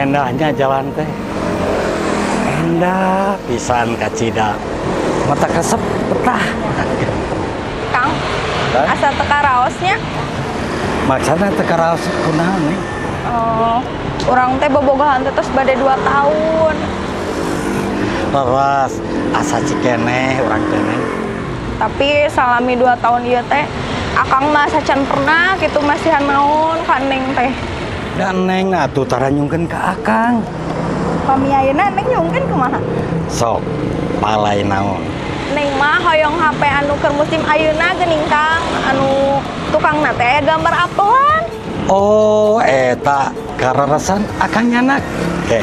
endahnya jalan teh. Endah pisan kacida. Mata kesep petah. Kang, Hah? asa teka raosnya. Maksudnya teka raos kunaon nih? Oh, orang teh bobogohan teh tos bade 2 tahun. Leres, asa cikeneh urang teh. Tapi salami 2 tahun ieu teh akang mah sacan pernah gitu masihan naon ka Neng teh. Dan Neng atuh taranyungkeun ka Akang. Kami ayeuna Neng nyungkeun kumaha? Sok, palai naon. Neng mah hoyong HP anu keur musim ayeuna geuning Kang, anu tukangna teh gambar apelan. Oh, eta kararasan Akang nyanak. Oke.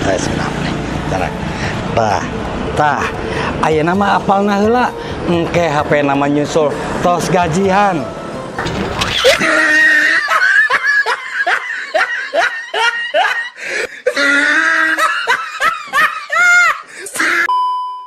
Teh senap nih. Jarak. Tah. Ayeuna mah apalna heula. Engke HP nama nyusul tos gajian.